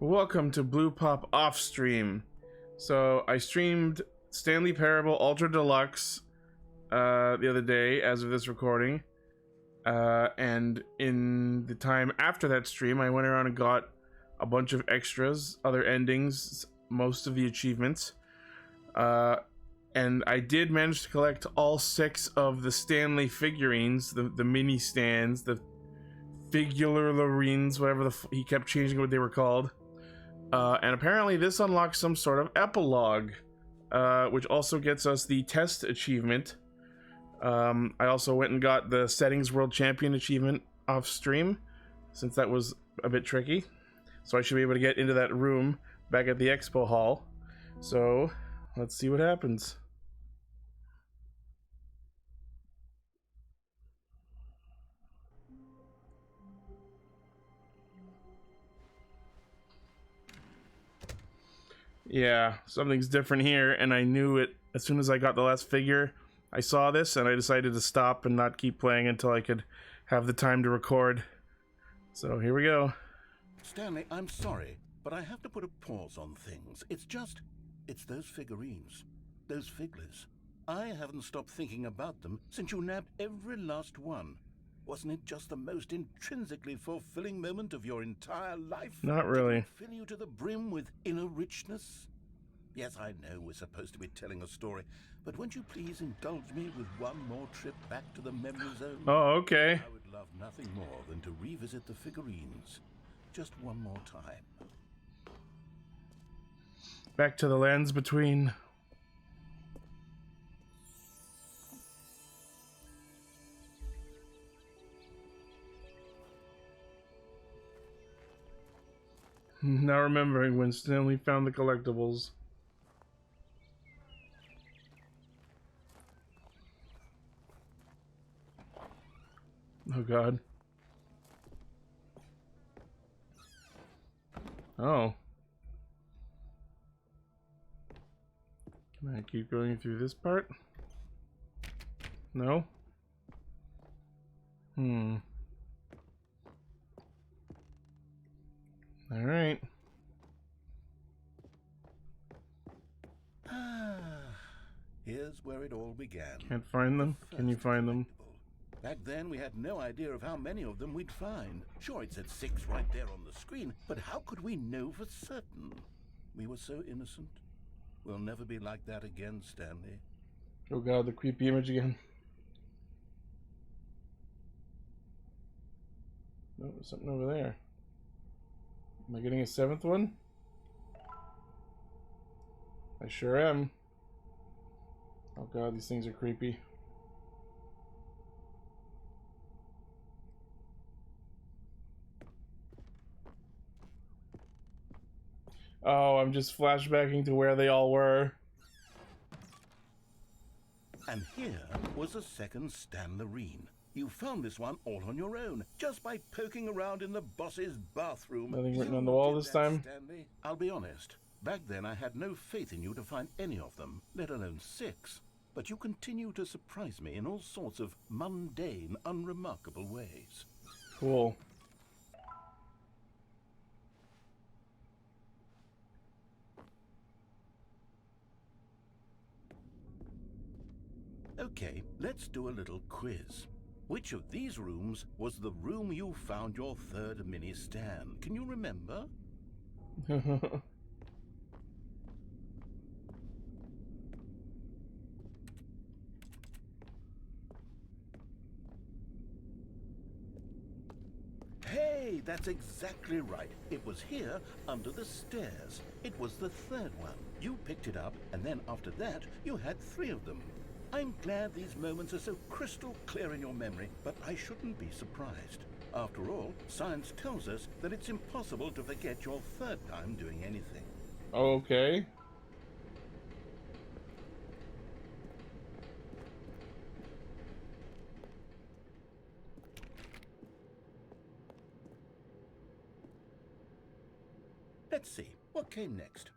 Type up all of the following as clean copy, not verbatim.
Welcome to BluePop off stream. So I streamed Stanley Parable Ultra Deluxe the other day as of this recording. And in the time after that stream, I went around and got a bunch of extras, other endings, most of the achievements. And I did manage to collect all 6 of the Stanley figurines, the mini stands, the figurines, whatever he kept changing what they were called. And apparently this unlocks some sort of epilogue, which also gets us the test achievement. I also went and got the Settings World Champion achievement off stream, since that was a bit tricky. So I should be able to get into that room back at the expo hall. So let's see what happens. Yeah, something's different here, and I knew it as soon as I got the last figure. I saw this, and I decided to stop and not keep playing until I could have the time to record. So here we go. Stanley, I'm sorry, but I have to put a pause on things. It's those figurines, those figglers. I haven't stopped thinking about them since you nabbed every last one. Wasn't it just the most intrinsically fulfilling moment of your entire life? Not really. Did it fill you to the brim with inner richness? Yes, I know we're supposed to be telling a story, but won't you please indulge me with one more trip back to the memory zone? Oh, okay. I would love nothing more than to revisit the figurines. Just one more time. Back to the lands between. Now remembering when Stanley found the collectibles. Oh god. Oh. Can I keep going through this part? No? Alright. Here's where it all began. Can't find them? Can you find them? Back then, we had no idea of how many of them we'd find. Sure, it said 6 right there on the screen, but how could we know for certain? We were so innocent. We'll never be like that again, Stanley. Oh god, the creepy image again. No, there's something over there. Am I getting a 7th one? I sure am. Oh god, these things are creepy. Oh, I'm just flashbacking to where they all were. And here was a second Stanlerine. You found this one all on your own, just by poking around in the boss's bathroom. Nothing written on the wall this time? Stanley. I'll be honest. Back then I had no faith in you to find any of them, let alone 6. But you continue to surprise me in all sorts of mundane, unremarkable ways. Cool. Okay, let's do a little quiz. Which of these rooms was the room you found your 3rd mini stand? Can you remember? Hey, that's exactly right. It was here, under the stairs. It was the 3rd one. You picked it up, and then after that, you had 3 of them. I'm glad these moments are so crystal clear in your memory, but I shouldn't be surprised. After all, science tells us that it's impossible to forget your 3rd time doing anything. Okay. Let's see, what came next?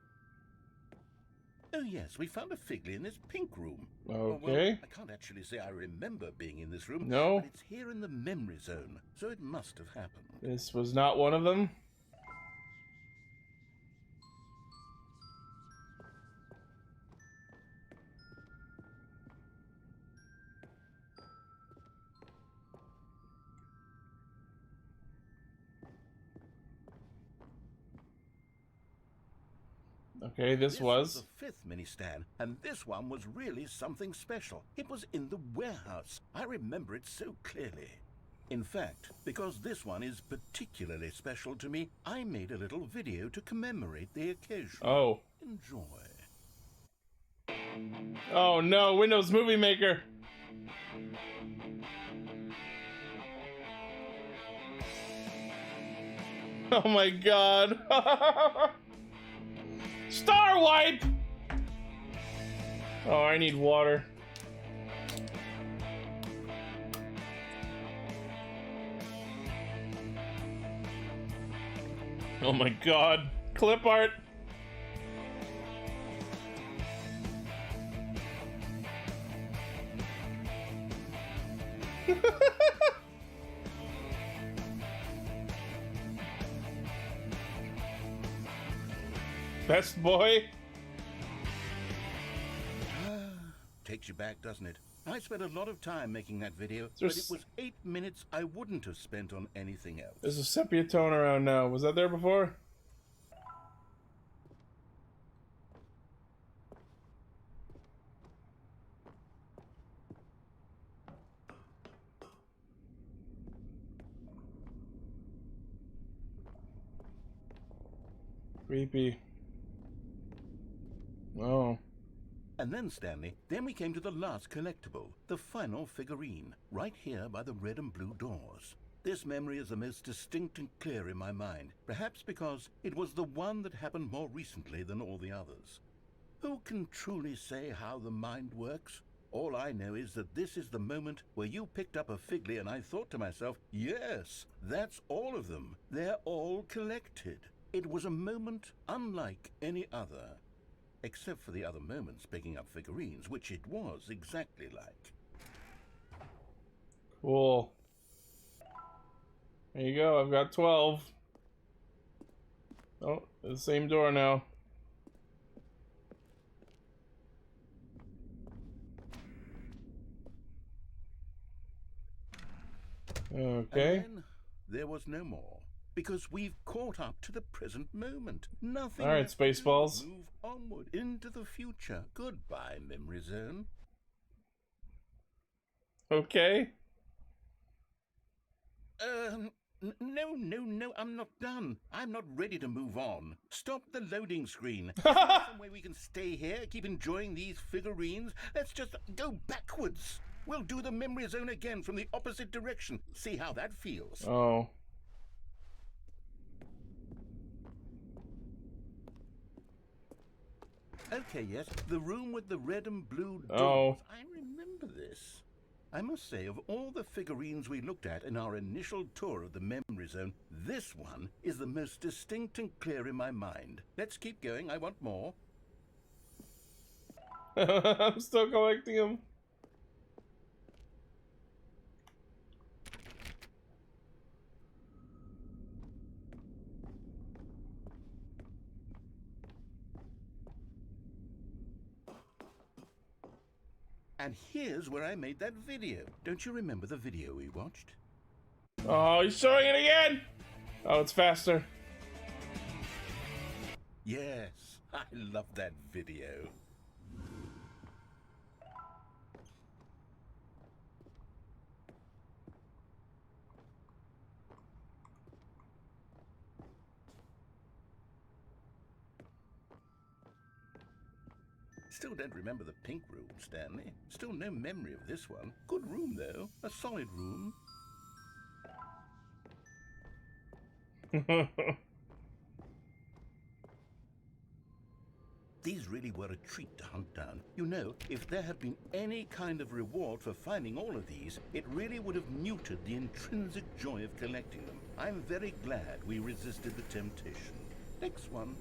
Oh yes, we found a Figley in this pink room. Okay. Oh, well, I can't actually say I remember being in this room. No. But it's here in the memory zone, so it must have happened. This was not one of them? Okay, this was the fifth mini stand, and this one was really something special. It was in the warehouse. I remember it so clearly. In fact, because this one is particularly special to me, I made a little video to commemorate the occasion. Oh. Enjoy. Oh no, Windows Movie Maker. Oh my god. Star Wipe! Oh, I need water. Oh my god. Clip art. Best boy. Takes you back, doesn't it? I spent a lot of time making that video, but it was 8 minutes I wouldn't have spent on anything else. There's a sepia tone around now. Was that there before? Creepy. Oh. And then, Stanley, then we came to the last collectible, the final figurine, right here by the red and blue doors. This memory is the most distinct and clear in my mind, perhaps because it was the one that happened more recently than all the others. Who can truly say how the mind works? All I know is that this is the moment where you picked up a Figly and I thought to myself, yes, that's all of them. They're all collected. It was a moment unlike any other. Except for the other moments picking up figurines, which it was exactly like. Cool. There you go, I've got 12. Oh, the same door now. Okay. And then there was no more. Because we've caught up to the present moment. Nothing. All right, Spaceballs. Move onward into the future. Goodbye, memory zone. Okay. No, I'm not done. I'm not ready to move on. Stop the loading screen. Is there some way we can stay here, keep enjoying these figurines? Let's just go backwards. We'll do the memory zone again from the opposite direction. See how that feels. Oh. Okay, yes, the room with the red and blue doors. Oh. I remember this. I must say, of all the figurines we looked at in our initial tour of the memory zone, this one is the most distinct and clear in my mind. Let's keep going, I want more. I'm still collecting them. And here's where I made that video. Don't you remember the video we watched? Oh, he's showing it again! Oh, it's faster. Yes, I love that video. Still don't remember the pink room, Stanley. Still no memory of this one. Good room, though. A solid room. These really were a treat to hunt down. You know, if there had been any kind of reward for finding all of these, it really would have muted the intrinsic joy of collecting them. I'm very glad we resisted the temptation. Next one.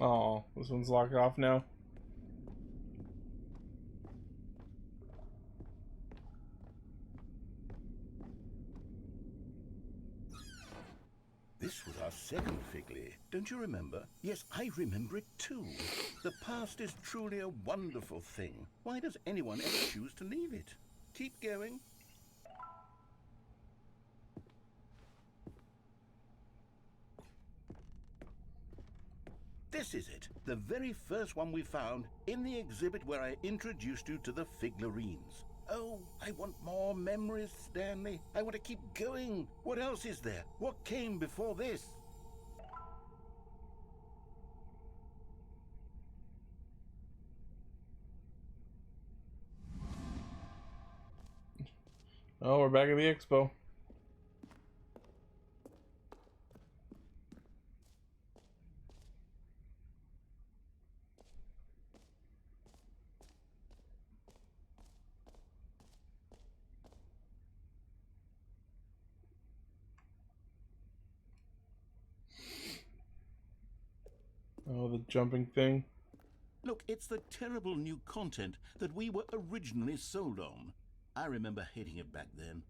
Oh, this one's locked off now. This was our second Figley. Don't you remember? Yes, I remember it too. The past is truly a wonderful thing. Why does anyone ever choose to leave it? Keep going. This is it, the very first one we found in the exhibit where I introduced you to the figurines. Oh, I want more memories, Stanley. I want to keep going. What else is there? What came before this? Oh, we're back at the expo. Oh, the jumping thing. Look, it's the terrible new content that we were originally sold on. I remember hating it back then,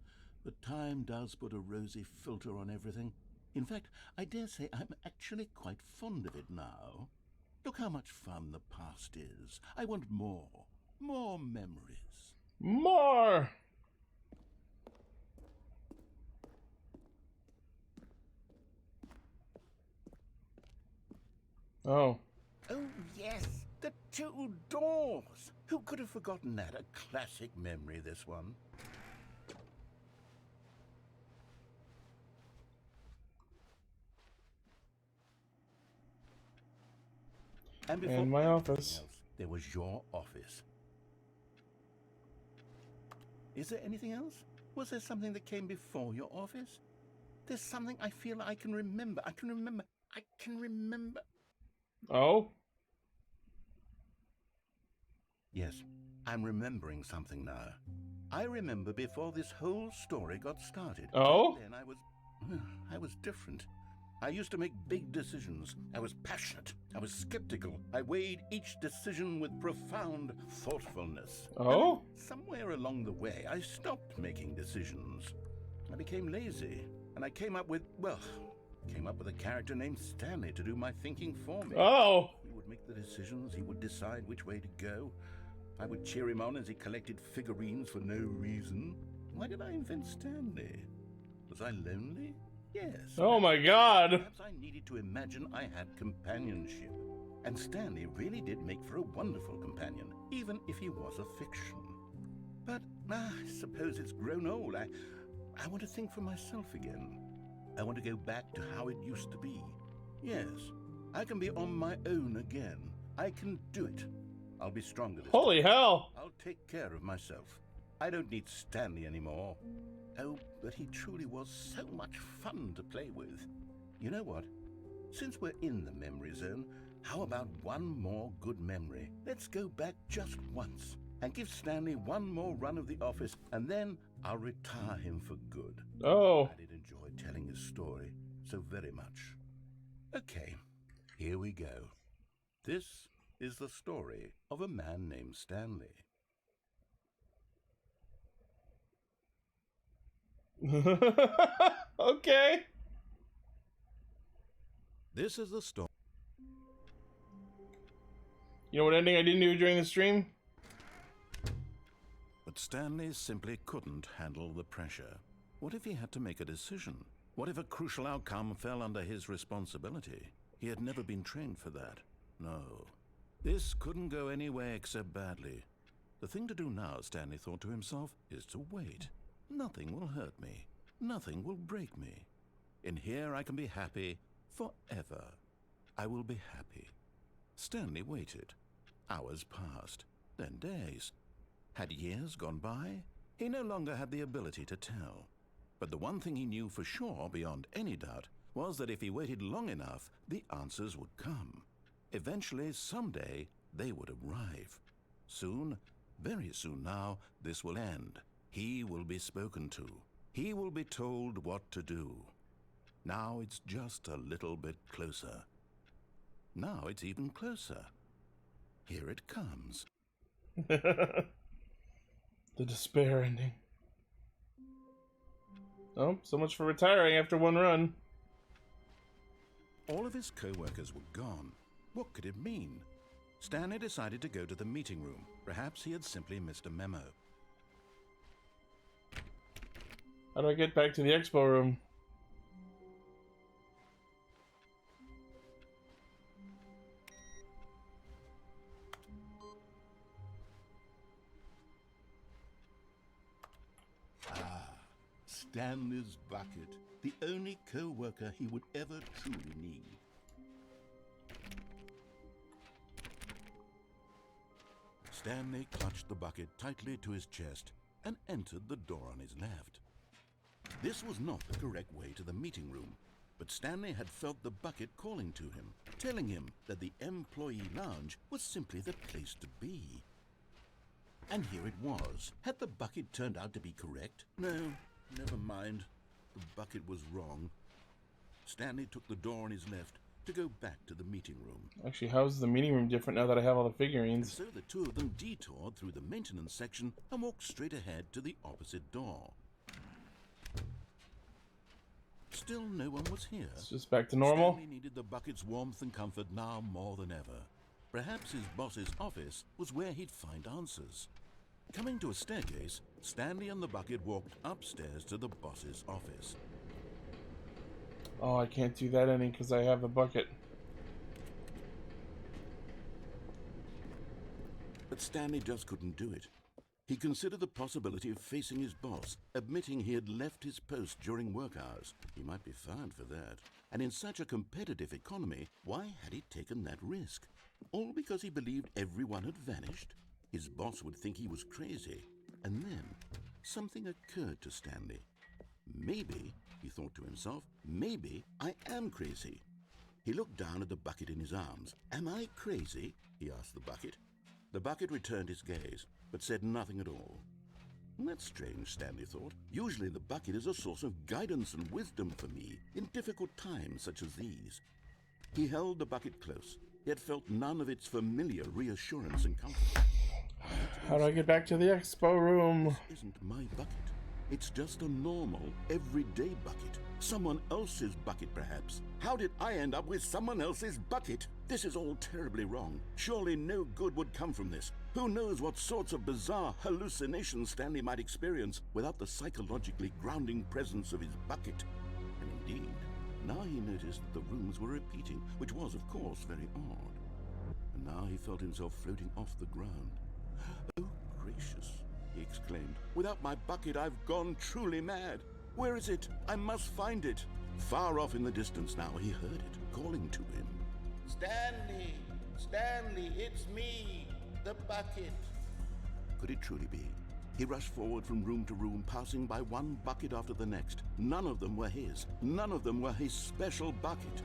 but time does put a rosy filter on everything. In fact, I dare say I'm actually quite fond of it now. Look how much fun the past is. I want more. More memories. More! Oh. Oh, yes, the two doors. Who could have forgotten that? A classic memory, this one. And before And my anything office. else, there was your office. Is there anything else? Was there something that came before your office? There's something I feel I can remember. I can remember. Oh? Yes, I'm remembering something now. I remember before this whole story got started. Oh? Then I was different. I used to make big decisions. I was passionate. I was skeptical. I weighed each decision with profound thoughtfulness. Oh? And somewhere along the way, I stopped making decisions. I became lazy, and I came up with a character named Stanley to do my thinking for me. Oh! He would make the decisions. He would decide which way to go. I would cheer him on as he collected figurines for no reason. Why did I invent Stanley? Was I lonely? Yes. Oh my god! Perhaps I needed to imagine I had companionship. And Stanley really did make for a wonderful companion, even if he was a fiction. But I suppose it's grown old. I want to think for myself again. I want to go back to how it used to be. Yes, I can be on my own again. I can do it. I'll be stronger this Holy time. hell! I'll take care of myself. I don't need Stanley anymore. Oh, but he truly was so much fun to play with. You know what? Since we're in the memory zone, how about one more good memory? Let's go back just once and give Stanley one more run of the office, and then I'll retire him for good. Oh. I did enjoy telling his story so very much. Okay, here we go. This is the story of a man named Stanley. Okay. This is the story. You know what ending I didn't do during the stream? But Stanley simply couldn't handle the pressure. What if he had to make a decision? What if a crucial outcome fell under his responsibility? He had never been trained for that. No. This couldn't go anywhere except badly. The thing to do now, Stanley thought to himself, is to wait. Nothing will hurt me. Nothing will break me. In here I can be happy forever. I will be happy. Stanley waited. Hours passed, then days. Had years gone by? He no longer had the ability to tell. But the one thing he knew for sure, beyond any doubt, was that if he waited long enough, the answers would come. Eventually, someday, they would arrive. Soon, very soon now, this will end. He will be spoken to. He will be told what to do. Now it's just a little bit closer. Now it's even closer. Here it comes. The despair ending. Oh, so much for retiring after one run. All of his co-workers were gone. What could it mean? Stanley decided to go to the meeting room. Perhaps he had simply missed a memo. How do I get back to the expo room? Stanley's bucket, the only co-worker he would ever truly need. Stanley clutched the bucket tightly to his chest and entered the door on his left. This was not the correct way to the meeting room, but Stanley had felt the bucket calling to him, telling him that the employee lounge was simply the place to be. And here it was. Had the bucket turned out to be correct? No, never mind. The bucket was wrong. Stanley took the door on his left to go back to the meeting room. Actually, how's the meeting room different now that I have all the And figurines? so the two of them detoured through the maintenance section and walked straight ahead to the opposite door. Still no one was here. It's just back to normal. Stanley needed the bucket's warmth and comfort now more than ever. Perhaps his boss's office was where he'd find answers. Coming to a staircase, Stanley and the bucket walked upstairs to the boss's office. Oh, I can't do that ending because I have the bucket. But Stanley just couldn't do it. He considered the possibility of facing his boss, admitting he had left his post during work hours. He might be fined for that. And in such a competitive economy, why had he taken that risk? All because he believed everyone had vanished? His boss would think he was crazy. And then something occurred to Stanley. Maybe, he thought to himself, maybe I am crazy. He looked down at the bucket in his arms. Am I crazy? He asked the bucket. The bucket returned his gaze, but said nothing at all. That's strange, Stanley thought. Usually the bucket is a source of guidance and wisdom for me in difficult times such as these. He held the bucket close, yet felt none of its familiar reassurance and comfort. How do I get back to the expo room? This isn't my bucket. It's just a normal, everyday bucket. Someone else's bucket, perhaps. How did I end up with someone else's bucket? This is all terribly wrong. Surely no good would come from this. Who knows what sorts of bizarre hallucinations Stanley might experience without the psychologically grounding presence of his bucket. And indeed, now he noticed that the rooms were repeating, which was, of course, very odd. And now he felt himself floating off the ground. Oh, gracious, he exclaimed. Without my bucket, I've gone truly mad. Where is it? I must find it. Far off in the distance now, he heard it, calling to him. Stanley! Stanley, it's me, the bucket. Could it truly be? He rushed forward from room to room, passing by one bucket after the next. None of them were his. None of them were his special bucket.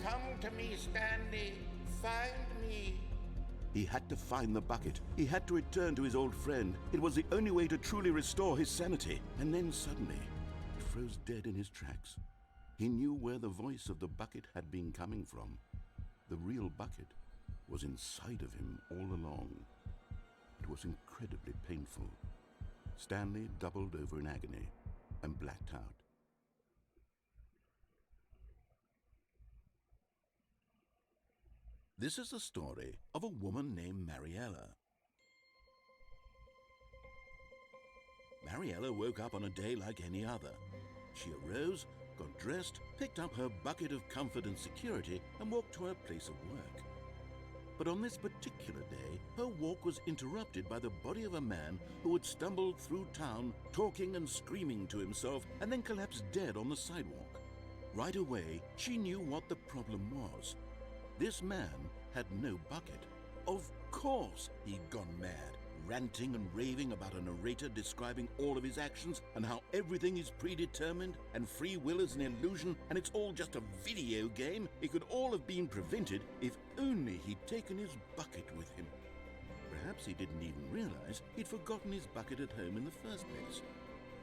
Come to me, Stanley. Find me. He had to find the bucket. He had to return to his old friend. It was the only way to truly restore his sanity. And then suddenly, he froze dead in his tracks. He knew where the voice of the bucket had been coming from. The real bucket was inside of him all along. It was incredibly painful. Stanley doubled over in agony and blacked out. This is the story of a woman named Mariella. Mariella woke up on a day like any other. She arose, got dressed, picked up her bucket of comfort and security, and walked to her place of work. But on this particular day, her walk was interrupted by the body of a man who had stumbled through town, talking and screaming to himself, and then collapsed dead on the sidewalk. Right away, she knew what the problem was. This man had no bucket. Of course he'd gone mad, ranting and raving about a narrator describing all of his actions and how everything is predetermined and free will is an illusion and it's all just a video game. It could all have been prevented if only he'd taken his bucket with him. Perhaps he didn't even realize he'd forgotten his bucket at home in the first place.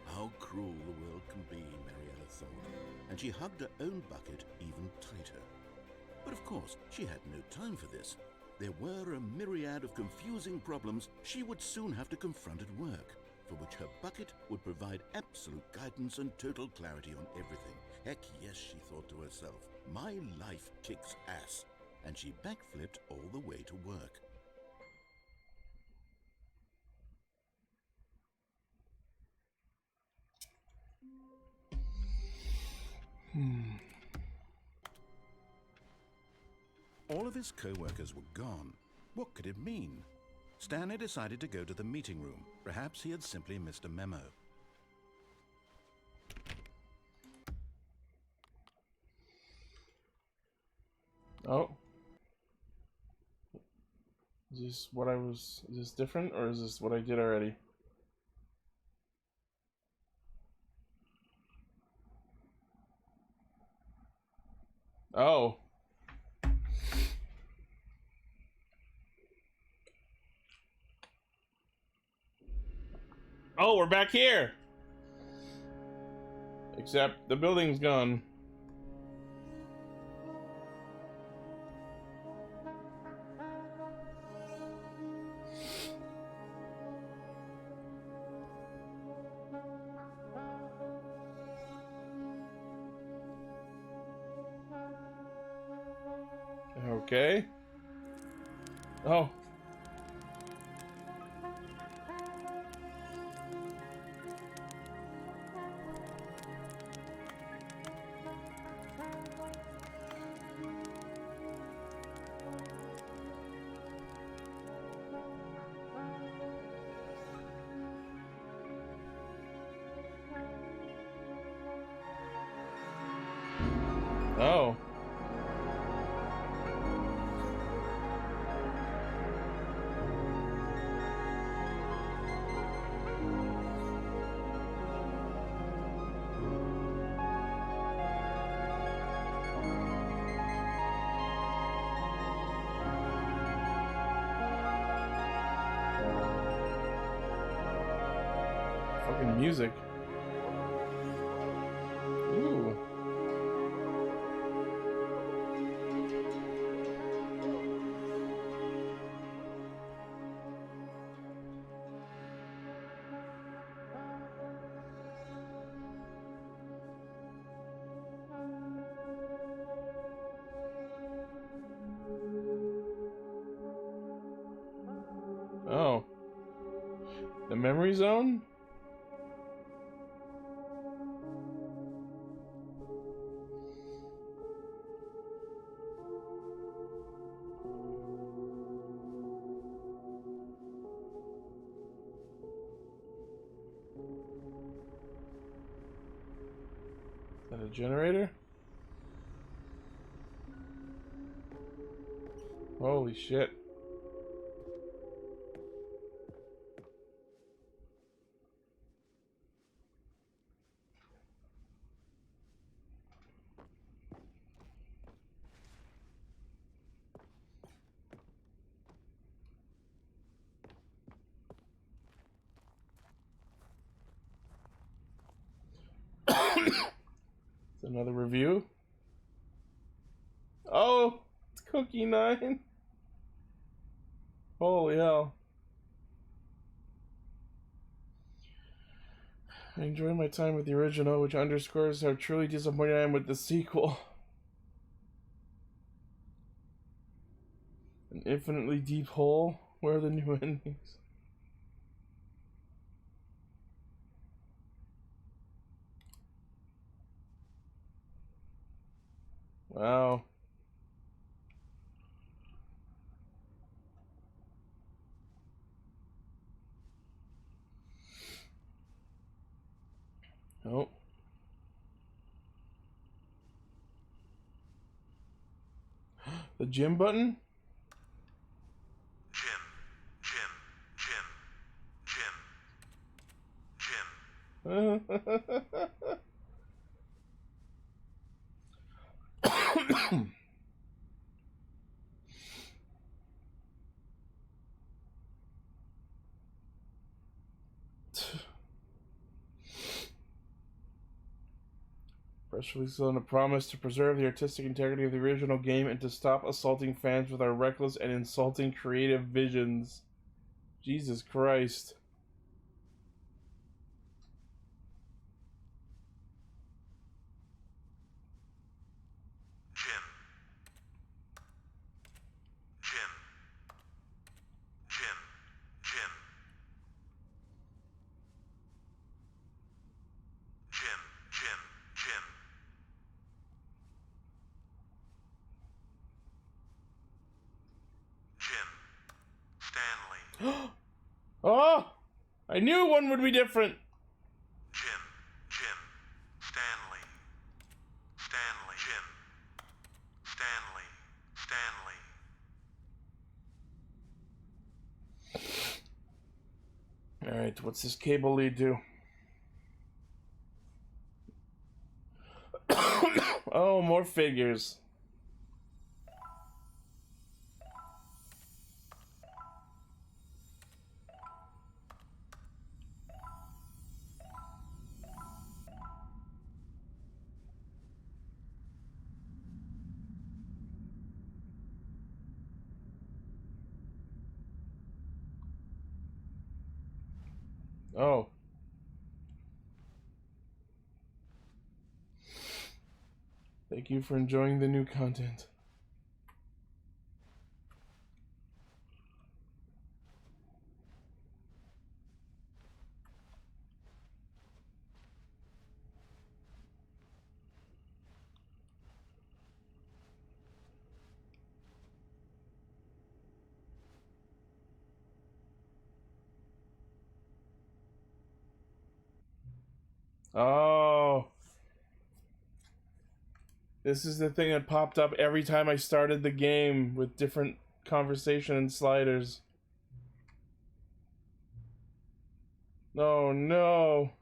How cruel the world can be, Mariella thought, and she hugged her own bucket even tighter. But of course, she had no time for this. There were a myriad of confusing problems she would soon have to confront at work, for which her bucket would provide absolute guidance and total clarity on everything. Heck yes, she thought to herself. My life kicks ass. And she backflipped all the way to work. All of his co-workers were gone. What could it mean? Stanley decided to go to the meeting room. Perhaps he had simply missed a memo. Oh. Is this different, or is this what I did already? Oh. Oh, we're back here! Except the building's gone. Okay. Oh. Oh. Fucking music. Ooh. Oh. The memory zone? Is that a generator? Holy shit. It's another review. Oh, it's Cookie 9. Holy hell. I enjoy my time with the original, which underscores how truly disappointed I am with the sequel. An infinitely deep hole? Where are the new endings? Wow. Oh. The gym button? Jim. Press release on a promise to preserve the artistic integrity of the original game and to stop assaulting fans with our reckless and insulting creative visions. Jesus Christ. I knew one would be different. Jim, Stanley, Jim, Stanley. Alright, what's this cable lead to? Oh, more figures. Oh. Thank you for enjoying the new content. Oh. This is the thing that popped up every time I started the game with different conversation and sliders. Oh no.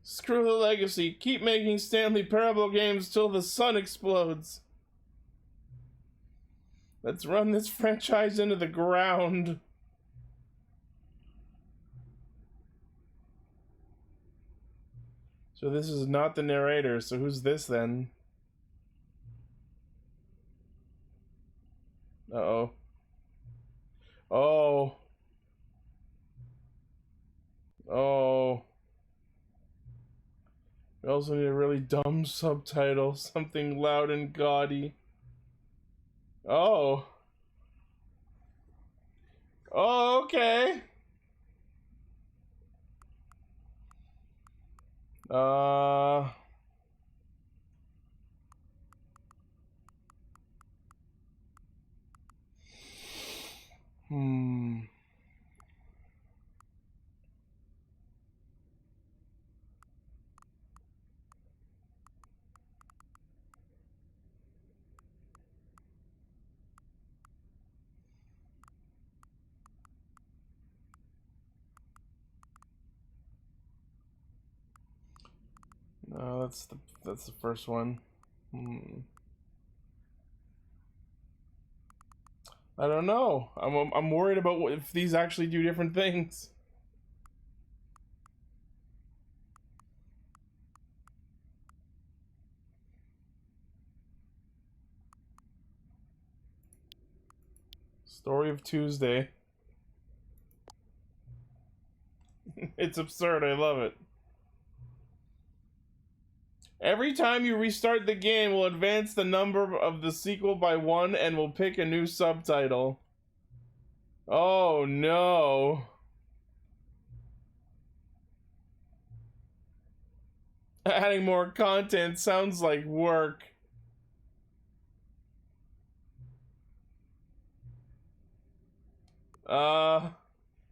Screw the legacy. Keep making Stanley Parable games till the sun explodes. Let's run this franchise into the ground. So this is not the narrator, so who's this then? Uh-oh. Oh. Oh. We also need a really dumb subtitle, something loud and gaudy. Oh. Oh, okay. Hmm. No, that's the first one. I don't know. I'm worried about what if these actually do different things. Story of Tuesday. It's absurd. I love it. Every time you restart the game, we'll advance the number of the sequel by 1 and we'll pick a new subtitle. Oh no. Adding more content sounds like work.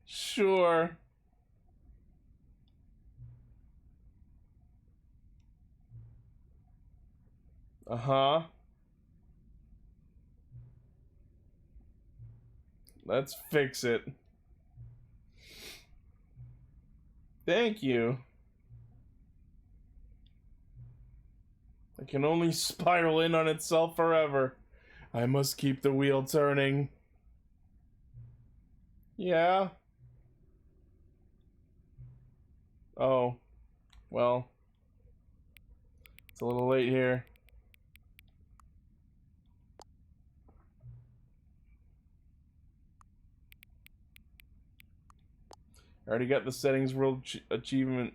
Sure. Uh-huh. Let's fix it. Thank you. It can only spiral in on itself forever. I must keep the wheel turning. Yeah. Oh. Well. It's a little late here. I already got the Settings World Achievement.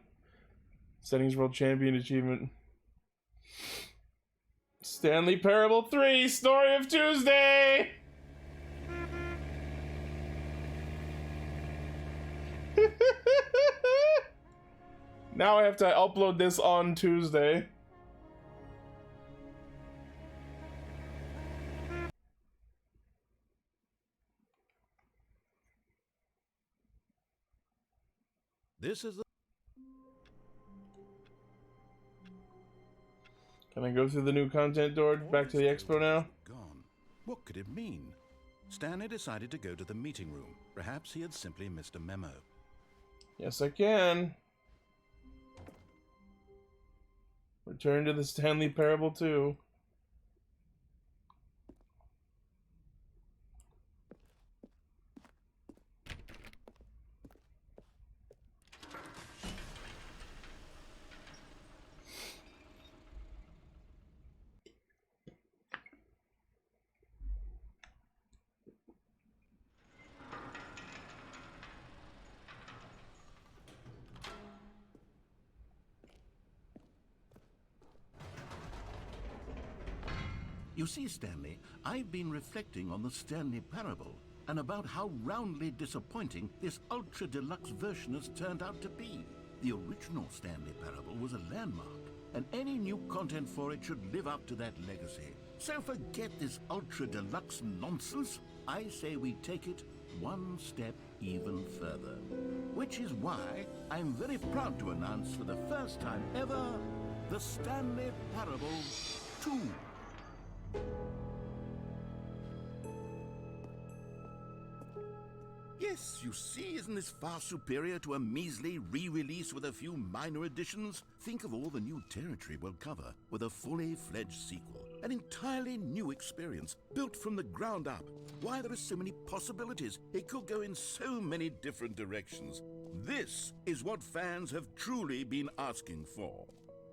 Settings World Champion Achievement. Stanley Parable 3, Story of Tuesday! Now I have to upload this on Tuesday. This is the... Can I go through the new content door back to the expo now? Gone. What could it mean? Stanley decided to go to the meeting room. Perhaps he had simply missed a memo. Yes, I can. Return to the Stanley Parable 2. You see, Stanley, I've been reflecting on the Stanley Parable and about how roundly disappointing this ultra deluxe version has turned out to be. The original Stanley Parable was a landmark, and any new content for it should live up to that legacy. So forget this ultra deluxe nonsense. I say we take it one step even further. Which is why I'm very proud to announce for the first time ever, the Stanley Parable 2. Yes, you see, isn't this far superior to a measly re-release with a few minor additions? Think of all the new territory we'll cover with a fully fledged sequel. An entirely new experience, built from the ground up. Why, there are so many possibilities. It could go in so many different directions. This is what fans have truly been asking for.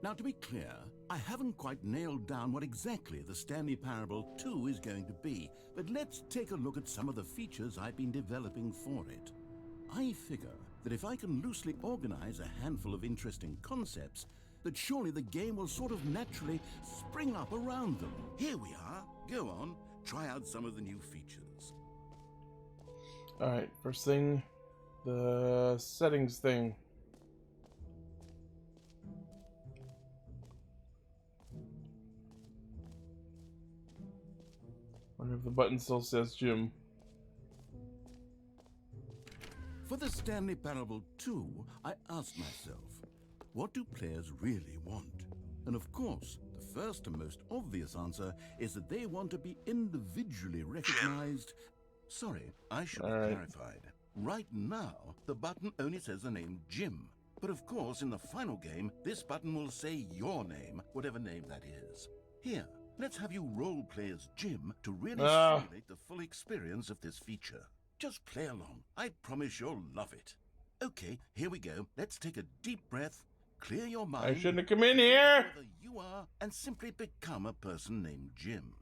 Now, to be clear, I haven't quite nailed down what exactly the Stanley Parable 2 is going to be, but let's take a look at some of the features I've been developing for it. I figure that if I can loosely organize a handful of interesting concepts, that surely the game will sort of naturally spring up around them. Here we are. Go on, try out some of the new features. Alright, first thing, the settings thing. Wonder if the button still says Jim. For the Stanley Parable 2, I asked myself, what do players really want? And of course, the first and most obvious answer is that they want to be individually recognized. Sorry, I should have clarified. Right now, the button only says the name Jim. But of course, in the final game, this button will say your name, whatever name that is. Here, let's have you role-play as Jim to really simulate the full experience of this feature. Just play along. I promise you'll love it. Okay, here we go. Let's take a deep breath, clear your mind. I shouldn't have come in here. Whoever you are, and simply become a person named Jim.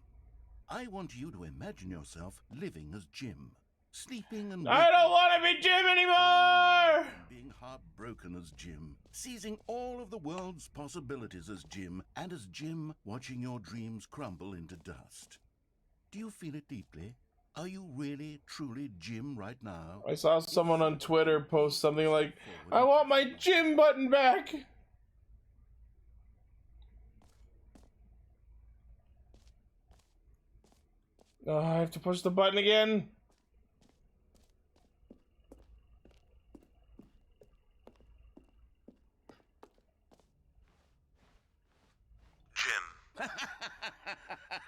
I want you to imagine yourself living as Jim, sleeping and I don't want to be Jim anymore! being heartbroken as Jim, seizing all of the world's possibilities as Jim, and as Jim, watching your dreams crumble into dust. Do you feel it deeply? Are you really, truly Jim right now? I saw someone on Twitter post something like, I want my Jim button back! Oh, I have to push the button again. Jim.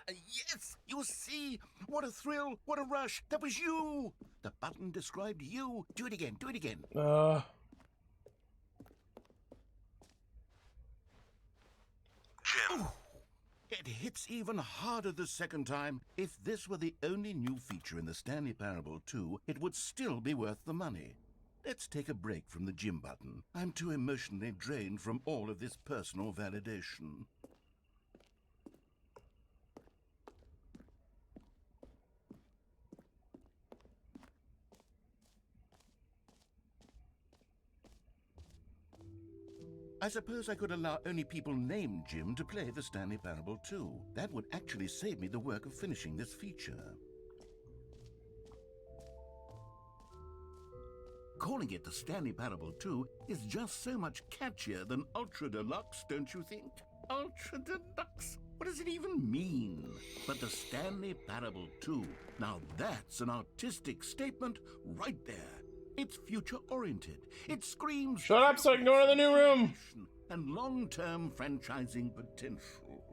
Yes! You see? What a thrill! What a rush! That was you! The button described you! Do it again! Do it again! Jim. Ooh, it hits even harder the second time. If this were the only new feature in the Stanley Parable 2, it would still be worth the money. Let's take a break from the Jim button. I'm too emotionally drained from all of this personal validation. I suppose I could allow only people named Jim to play the Stanley Parable 2. That would actually save me the work of finishing this feature. Calling it the Stanley Parable 2 is just so much catchier than Ultra Deluxe, don't you think? Ultra Deluxe? What does it even mean? But the Stanley Parable 2, now that's an artistic statement right there. It's future-oriented. It screams... Shut up so I can go to the new room! ...and long-term franchising potential.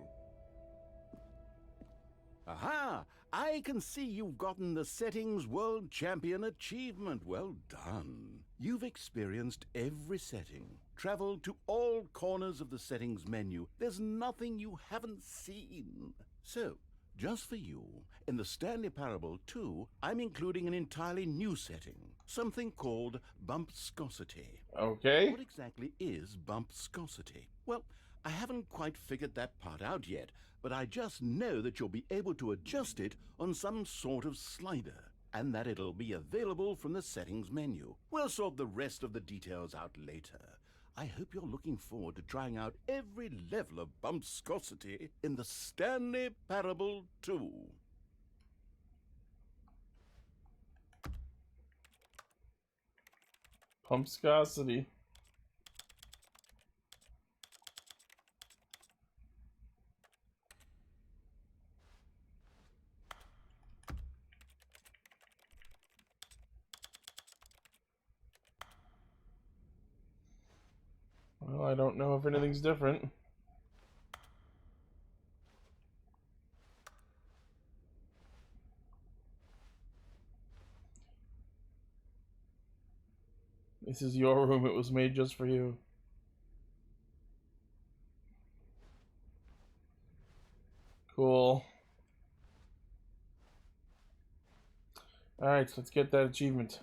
Aha! I can see you've gotten the Settings World Champion achievement. Well done. You've experienced every setting, traveled to all corners of the settings menu. There's nothing you haven't seen. So, just for you, in the Stanley Parable 2, I'm including an entirely new setting, something called bumpscosity. Okay. What exactly is bumpscosity? Well, I haven't quite figured that part out yet, but I just know that you'll be able to adjust it on some sort of slider, and that it'll be available from the settings menu. We'll sort the rest of the details out later. I hope you're looking forward to trying out every level of bumpscosity in the Stanley Parable 2. Bumpscosity. Well, I don't know if anything's different. This is your room. It was made just for you. Cool. Alright, so let's get that achievement.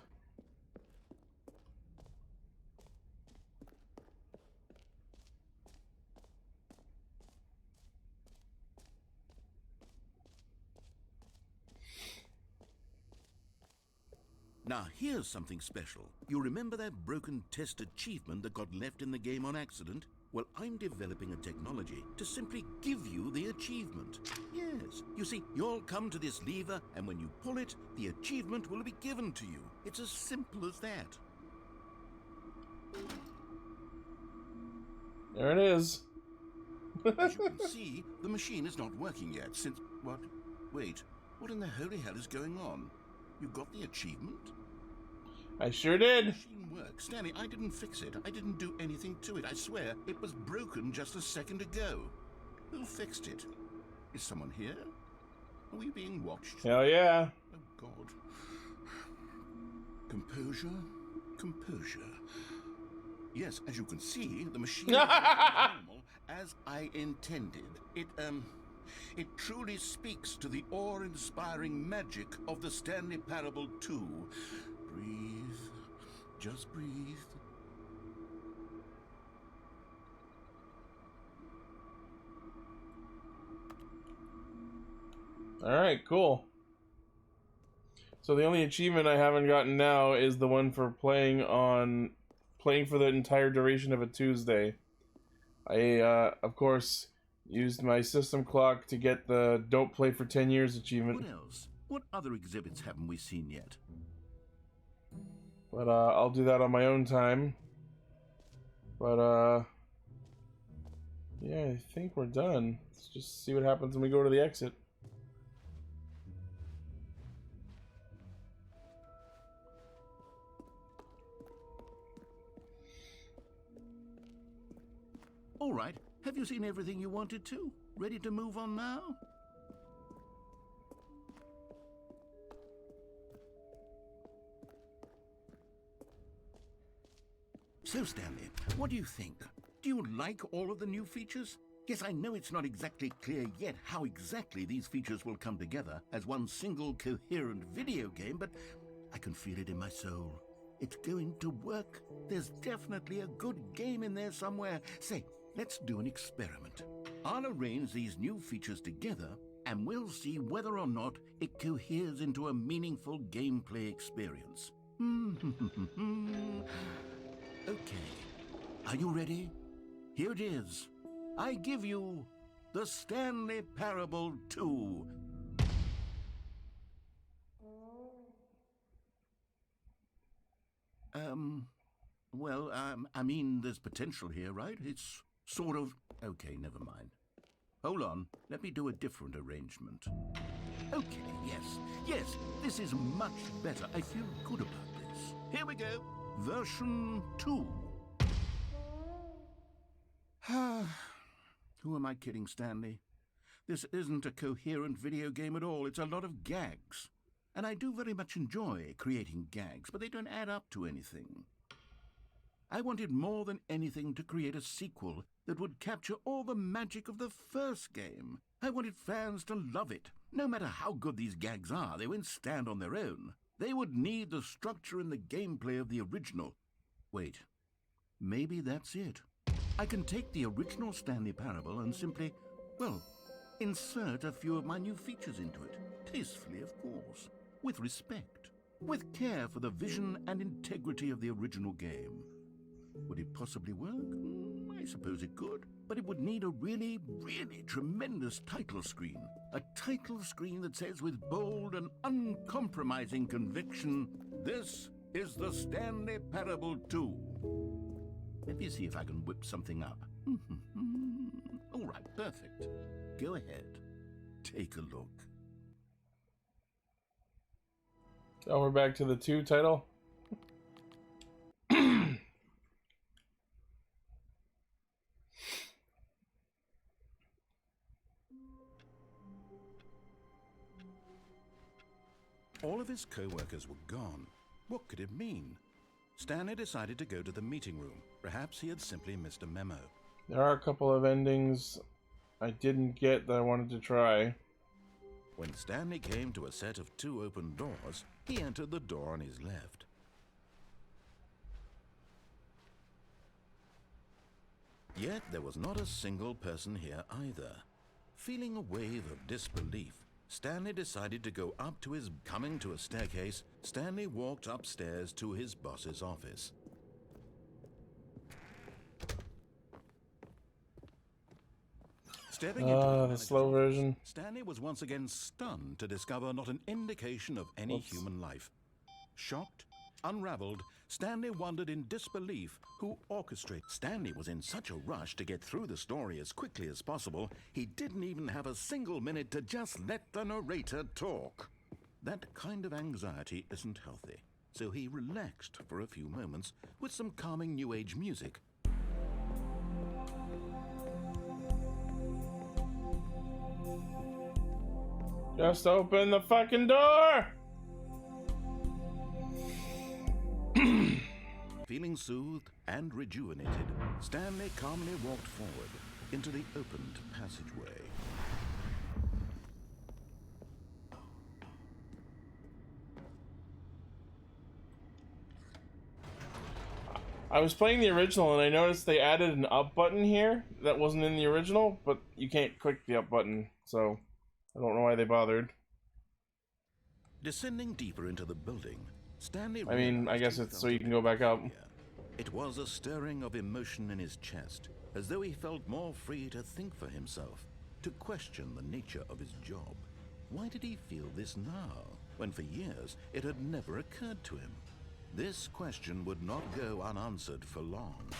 Now, here's something special. You remember that broken test achievement that got left in the game on accident? Well, I'm developing a technology to simply give you the achievement. Yes, you see, you'll come to this lever, and when you pull it, the achievement will be given to you. It's as simple as that. There it is. As you can see, the machine is not working yet since... What? Wait, what in the holy hell is going on? You got the achievement? I sure did. The machine works. Stanley, I didn't fix it. I didn't do anything to it. I swear, it was broken just a second ago. Who fixed it? Is someone here? Are we being watched? Hell yeah. Oh, God. Composure. Composure. Yes, as you can see, the machine is normal as I intended. It truly speaks to the awe-inspiring magic of the Stanley Parable 2. Breathe. Just breathe. Alright, cool. So the only achievement I haven't gotten now is the one for playing for the entire duration of a Tuesday. I, of course, used my system clock to get the Don't Play for 10 Years achievement. What else? What other exhibits haven't we seen yet? But, I'll do that on my own time. But, yeah, I think we're done. Let's just see what happens when we go to the exit. All right. Have you seen everything you wanted to? Ready to move on now? So, Stanley, what do you think? Do you like all of the new features? Yes, I know it's not exactly clear yet how exactly these features will come together as one single coherent video game, but I can feel it in my soul. It's going to work. There's definitely a good game in there somewhere. Say, let's do an experiment. I'll arrange these new features together, and we'll see whether or not it coheres into a meaningful gameplay experience. Okay. Are you ready? Here it is. I give you the Stanley Parable 2. I mean, there's potential here, right? It's sort of... Okay, never mind. Hold on, let me do a different arrangement. Okay, yes, this is much better. I feel good about this. Here we go. go. Version 2. Who am I kidding, Stanley? This isn't a coherent video game at all. It's a lot of gags. And I do very much enjoy creating gags, but they don't add up to anything. I wanted more than anything to create a sequel that would capture all the magic of the first game. I wanted fans to love it. No matter how good these gags are, they won't stand on their own. They would need the structure and the gameplay of the original. Wait, maybe that's it. I can take the original Stanley Parable and simply, well, insert a few of my new features into it. Tastefully, of course. With respect. With care for the vision and integrity of the original game. Would it possibly work? I suppose it could. But it would need a really, really tremendous title screen. A title screen that says with bold and uncompromising conviction, "This is the Stanley Parable 2. Let me see if I can whip something up. All right, perfect. Go ahead. Take a look. Oh, we're back to the 2 title. All of his co-workers were gone. What could it mean? Stanley decided to go to the meeting room. Perhaps he had simply missed a memo. There are a couple of endings I didn't get that I wanted to try. When Stanley came to a set of 2 open doors, he entered the door on his left. Yet there was not a single person here either. Feeling a wave of disbelief, Stanley decided to go up to his... Coming to a staircase, Stanley walked upstairs to his boss's office. Stepping into The slow version. Stanley was once again stunned to discover not an indication of any human life. Shocked, unraveled, Stanley wondered in disbelief who orchestrated. Stanley was in such a rush to get through the story as quickly as possible, he didn't even have a single minute to just let the narrator talk. That kind of anxiety isn't healthy, so he relaxed for a few moments with some calming New Age music. Just open the fucking door! Feeling soothed and rejuvenated, Stanley calmly walked forward into the opened passageway. I was playing the original and I noticed they added an up button here that wasn't in the original, but you can't click the up button, so I don't know why they bothered. Descending deeper into the building, Stanley... I mean, I guess it's so you can go back up. It was a stirring of emotion in his chest, as though he felt more free to think for himself, to question the nature of his job. Why did he feel this now, when for years it had never occurred to him? This question would not go unanswered for long.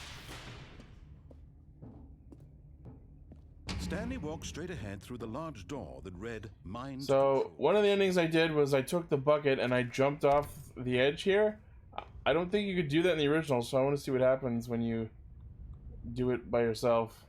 Stanley walked straight ahead through the large door that read Mind So, Control. one of the endings I did was I took the bucket and I jumped off the edge here. I don't think you could do that in the original, so I want to see what happens when you do it by yourself.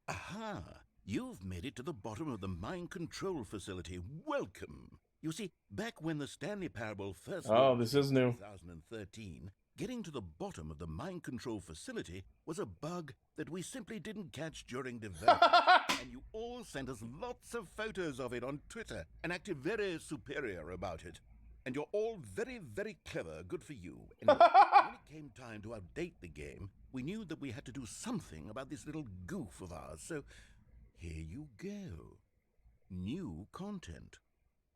Aha! You've made it to the bottom of the mind control facility. Welcome! You see, back when the Stanley Parable first... Oh, this is new. 2013, getting to the bottom of the mind control facility was a bug that we simply didn't catch during development. And you all sent us lots of photos of it on Twitter and acted very superior about it. And you're all very, very clever. Good for you. Anyway, when it came time to update the game, we knew that we had to do something about this little goof of ours. So here you go. New content.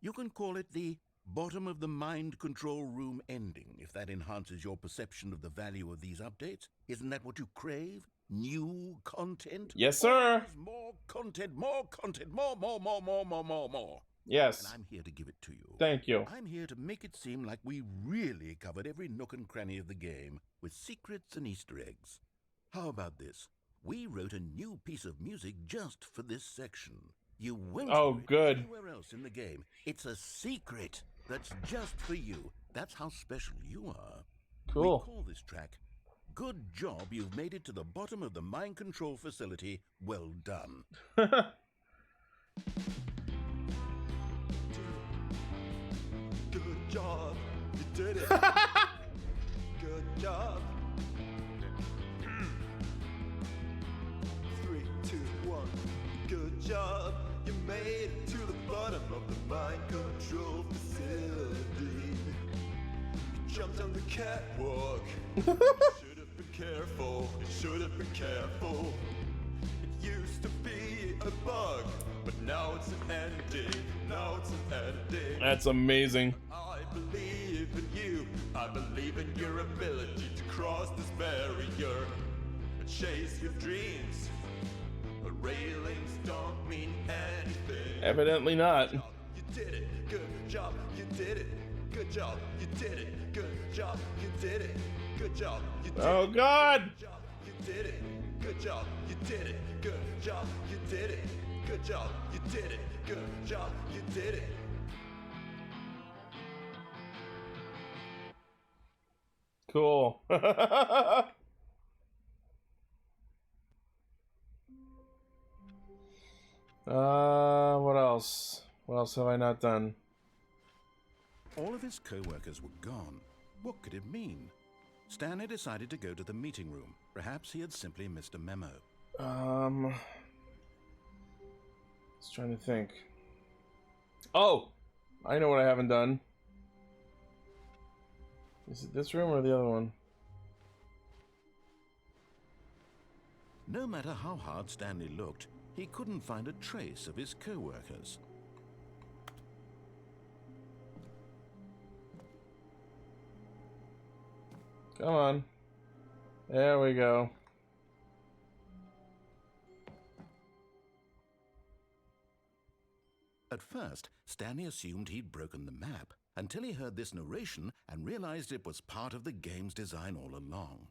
You can call it the bottom of the mind control room ending, if that enhances your perception of the value of these updates. Isn't that what you crave? New content? Yes, sir. More content, more content, more. Yes. And I'm here to give it to you. Thank you. I'm here to make it seem like we really covered every nook and cranny of the game, with secrets and Easter eggs. How about this? We wrote a new piece of music just for this section. You won't Oh, hear it good. anywhere else in the game. It's a secret that's just for you. That's how special you are. Cool. We call this track, Good Job You've Made It to the Bottom of the Mind Control Facility. Well done. Good job, you did it. Good job. 3, 2, 1. Good job, you made it to the bottom of the mind control facility. You jumped on the catwalk. You should have been careful. You should have been careful. It used to be a bug, but now it's an ending. Now it's an ending. That's amazing. I believe in you. I believe in your ability to cross this barrier and chase your dreams. But railings don't mean anything. Evidently not. You did it. Good job. You did it. Good job. You did it. Good job. You did it. Good job. You did it. Oh, God. Good job. You did it. Good job. You did it. Good job. You did it. Good job. You did it. Good job. You did it. Cool. What else? What else have I not done? All of his co-workers were gone. What could it mean? Stanley decided to go to the meeting room. Perhaps he had simply missed a memo. I was trying to think. Oh! I know what I haven't done. Is it this room or the other one? No matter how hard Stanley looked, he couldn't find a trace of his co-workers. Come on. There we go. At first, Stanley assumed he'd broken the map, until he heard this narration and realized it was part of the game's design all along.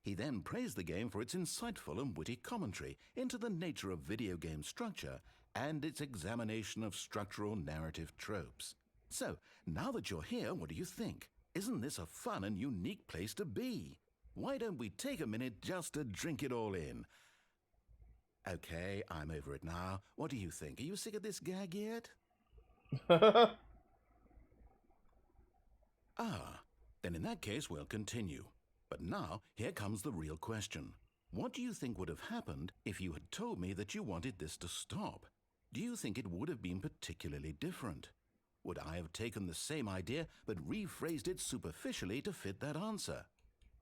He then praised the game for its insightful and witty commentary into the nature of video game structure and its examination of structural narrative tropes. So, now that you're here, what do you think? Isn't this a fun and unique place to be? Why don't we take a minute just to drink it all in? Okay, I'm over it now. What do you think? Are you sick of this gag yet? Then in that case, we'll continue. But now, here comes the real question. What do you think would have happened if you had told me that you wanted this to stop? Do you think it would have been particularly different? Would I have taken the same idea but rephrased it superficially to fit that answer?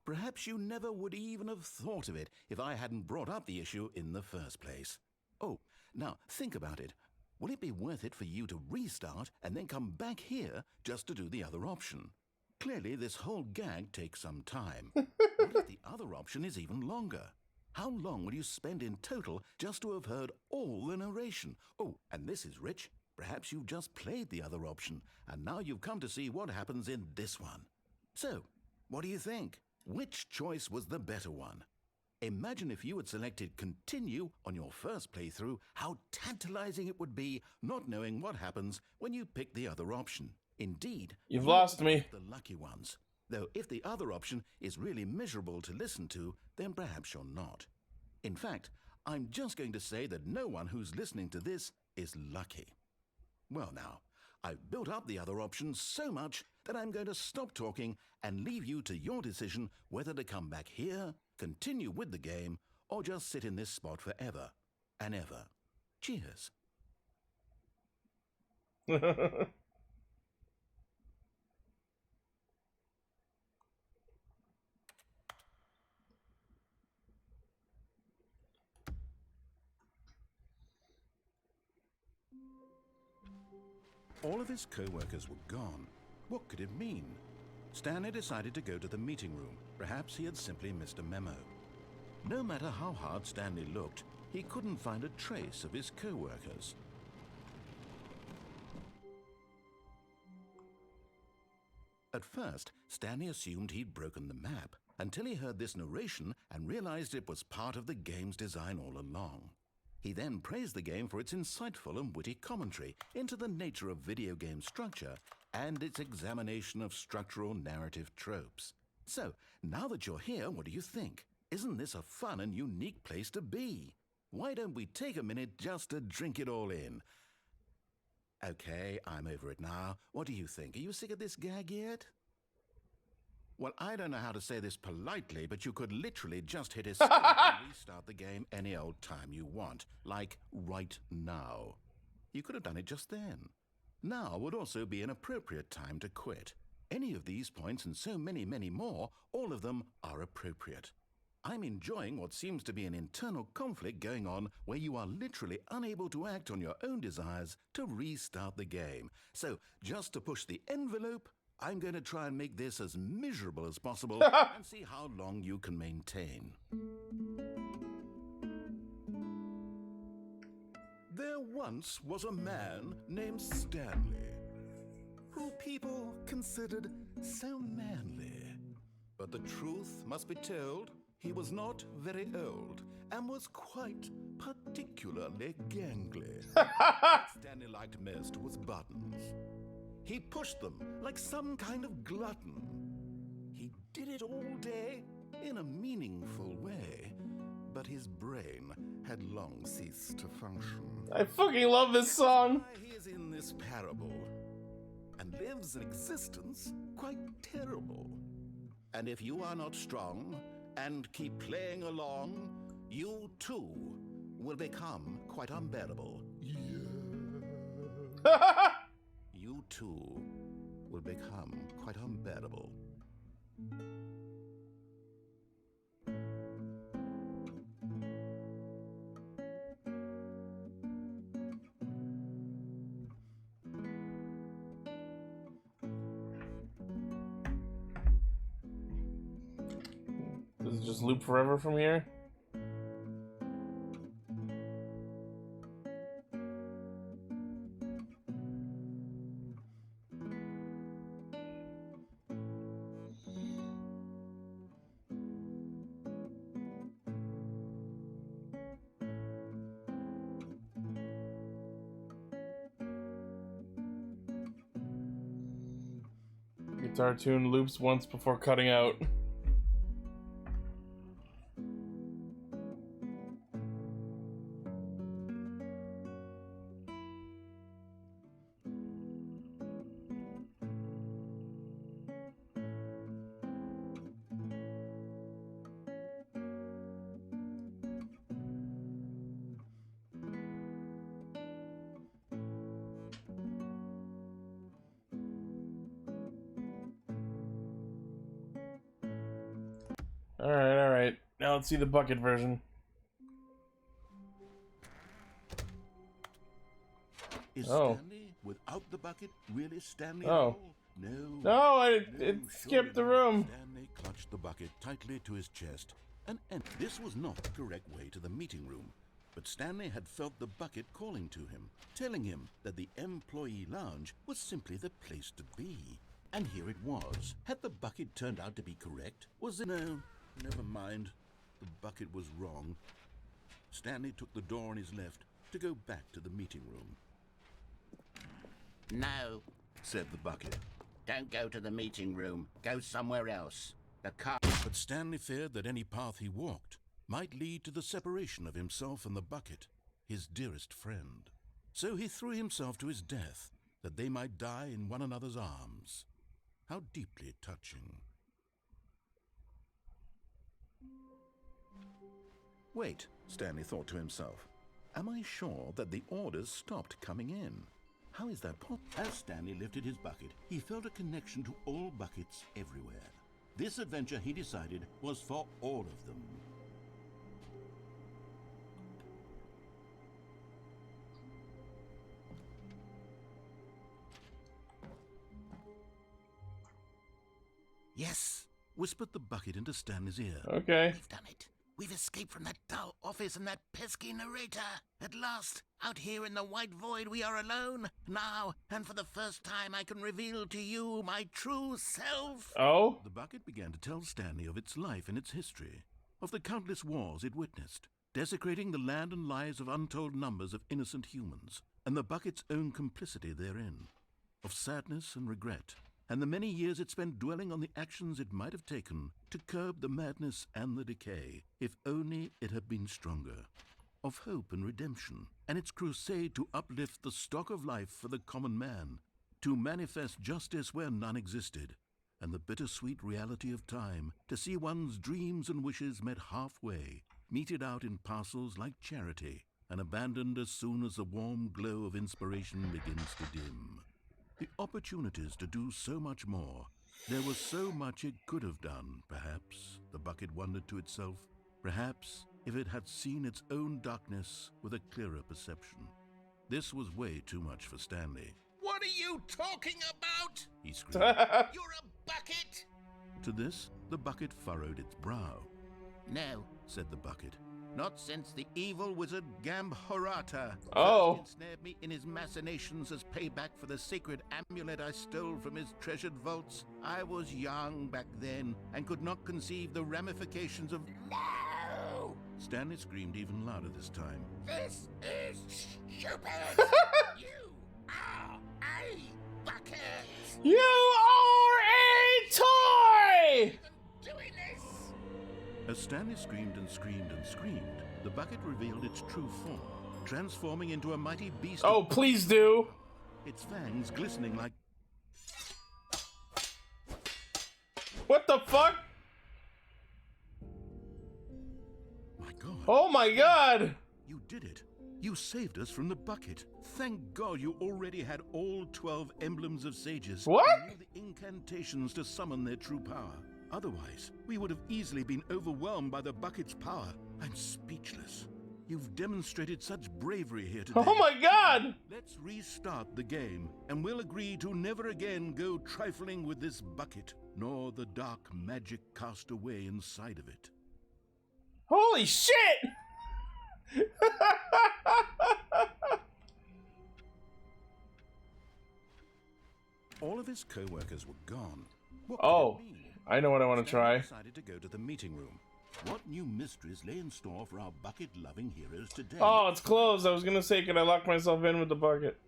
Perhaps you never would even have thought of it if I hadn't brought up the issue in the first place. Oh, now think about it. Will it be worth it for you to restart and then come back here just to do the other option? Clearly, this whole gag takes some time. What if the other option is even longer? How long will you spend in total just to have heard all the narration? Oh, and this is rich. Perhaps you've just played the other option, and now you've come to see what happens in this one. So, what do you think? Which choice was the better one? Imagine if you had selected Continue on your first playthrough, how tantalizing it would be not knowing what happens when you pick the other option. Indeed, You've lost me. the lucky ones. Though if the other option is really miserable to listen to, then perhaps you're not. In fact, I'm just going to say that no one who's listening to this is lucky. Well now, I've built up the other option so much that I'm going to stop talking and leave you to your decision whether to come back here, continue with the game, or just sit in this spot forever and ever. Cheers. All of his co-workers were gone. What could it mean? Stanley decided to go to the meeting room. Perhaps he had simply missed a memo. No matter how hard Stanley looked, he couldn't find a trace of his co-workers. At first, Stanley assumed he'd broken the map, until he heard this narration and realized it was part of the game's design all along. He then praised the game for its insightful and witty commentary into the nature of video game structure and its examination of structural narrative tropes. So, now that you're here, what do you think? Isn't this a fun and unique place to be? Why don't we take a minute just to drink it all in? Okay, I'm over it now. What do you think? Are you sick of this gag yet? Well, I don't know how to say this politely, but you could literally just hit escape and restart the game any old time you want. Like, right now. You could have done it just then. Now would also be an appropriate time to quit. Any of these points and so many, many more, all of them are appropriate. I'm enjoying what seems to be an internal conflict going on where you are literally unable to act on your own desires to restart the game. So, just to push the envelope, I'm going to try and make this as miserable as possible and see how long you can maintain. There once was a man named Stanley, who people considered so manly. But the truth must be told, he was not very old and was quite particularly gangly. What Stanley liked most was buttons. He pushed them like some kind of glutton. He did it all day in a meaningful way, but his brain had long ceased to function. I fucking love this song. He is in this parable and lives an existence quite terrible. And if you are not strong and keep playing along, you too will become quite unbearable. You too will become quite unbearable. Does it just loop forever from here? Guitar tune loops once before cutting out. Alright. Now let's see the bucket version. Is Oh. Stanley without the bucket really Stanley? Oh. at all? No. No, it surely skipped the not. room. Stanley clutched the bucket tightly to his chest and this was not the correct way to the meeting room. But Stanley had felt the bucket calling to him, telling him that the employee lounge was simply the place to be. And here it was. Had the bucket turned out to be correct? Was it? No, never mind. The bucket was wrong. Stanley took the door on his left to go back to the meeting room. No, Said the bucket. don't go to the meeting room. Go somewhere else. The car. But Stanley feared that any path he walked might lead to the separation of himself and the bucket, his dearest friend. So he threw himself to his death, that they might die in one another's arms. How deeply touching. Wait, Stanley thought to himself. Am I sure that the orders stopped coming in? How is that possible? As Stanley lifted his bucket, he felt a connection to all buckets everywhere. This adventure, he decided, was for all of them. Yes, whispered the bucket into Stanley's ear. Okay. We've done it. We've escaped from that dull office and that pesky narrator. At last, out here in the white void, we are alone. Now, and for the first time, I can reveal to you my true self. Oh? The bucket began to tell Stanley of its life and its history, of the countless wars it witnessed, desecrating the land and lives of untold numbers of innocent humans, and the bucket's own complicity therein, of sadness and regret, and the many years it spent dwelling on the actions it might have taken to curb the madness and the decay, if only it had been stronger, of hope and redemption, and its crusade to uplift the stock of life for the common man, to manifest justice where none existed, and the bittersweet reality of time, to see one's dreams and wishes met halfway, meted out in parcels like charity, and abandoned as soon as the warm glow of inspiration begins to dim. The opportunities to do so much more. There was so much it could have done, perhaps, the bucket wondered to itself. Perhaps, if it had seen its own darkness with a clearer perception. This was way too much for Stanley. What are you talking about? He screamed. You're a bucket! To this, the bucket furrowed its brow. No, Said the bucket. not since the evil wizard Gambhorata Oh. first ensnared me in his machinations as payback for the sacred amulet I stole from his treasured vaults. I was young back then and could not conceive the ramifications of... No! Stanley screamed even louder this time. This is stupid! You are a bucket! You are a toy! Doing this! As Stanley screamed and screamed and screamed, the bucket revealed its true form, transforming into a mighty beast. Oh, please do. Its fangs glistening like... What the fuck? My God. Oh my god! You did it. You saved us from the bucket. Thank God you already had all 12 emblems of sages. What? And knew the incantations to summon their true power. Otherwise, we would have easily been overwhelmed by the bucket's power. I'm speechless. You've demonstrated such bravery here today. Oh my god! Let's restart the game, and we'll agree to never again go trifling with this bucket, nor the dark magic cast away inside of it. Holy shit! All of his co-workers were gone. What could Oh, it mean? I know what I want to Stanley try. decided to go to the meeting room. What new mysteries lay in store for our bucket-loving heroes today? Oh, it's closed. I was gonna say, could I lock myself in with the bucket?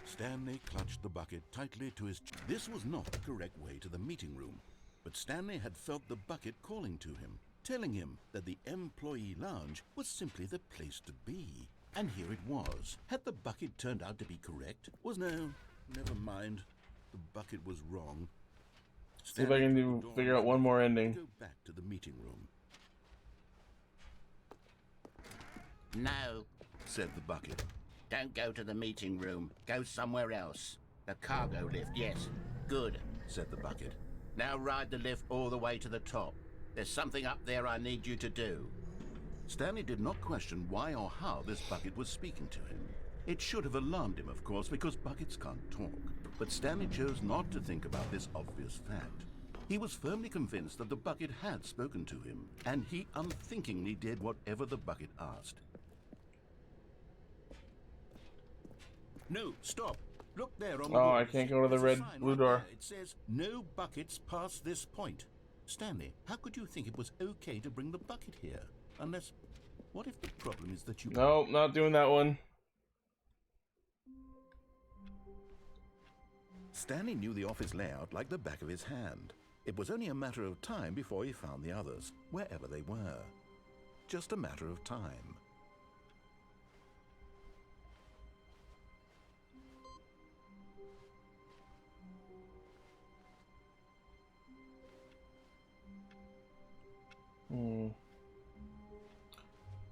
Stanley clutched the bucket tightly to his chest. This was not the correct way to the meeting room, but Stanley had felt the bucket calling to him, telling him that the employee lounge was simply the place to be. And here it was. Had the bucket turned out to be correct? No, never mind. The bucket was wrong. See if I can figure out one more ending. Go back to the meeting room, No, said the bucket. don't go to the meeting room. Go somewhere else. The cargo lift, yes. Good, Said the bucket. now ride the lift all the way to the top. There's something up there I need you to do. Stanley did not question why or how this bucket was speaking to him. It should have alarmed him, of course, because buckets can't talk. But Stanley chose not to think about this obvious fact. He was firmly convinced that the bucket had spoken to him, and he unthinkingly did whatever the bucket asked. No, stop. Look there on the Oh, wall. I can't go to the There's a red sign blue right door. there. It says, no buckets past this point. Stanley, how could you think it was okay to bring the bucket here? Unless, what if the problem is that you... No, not doing that one. Stanley knew the office layout like the back of his hand. It was only a matter of time before he found the others, wherever they were. Just a matter of time.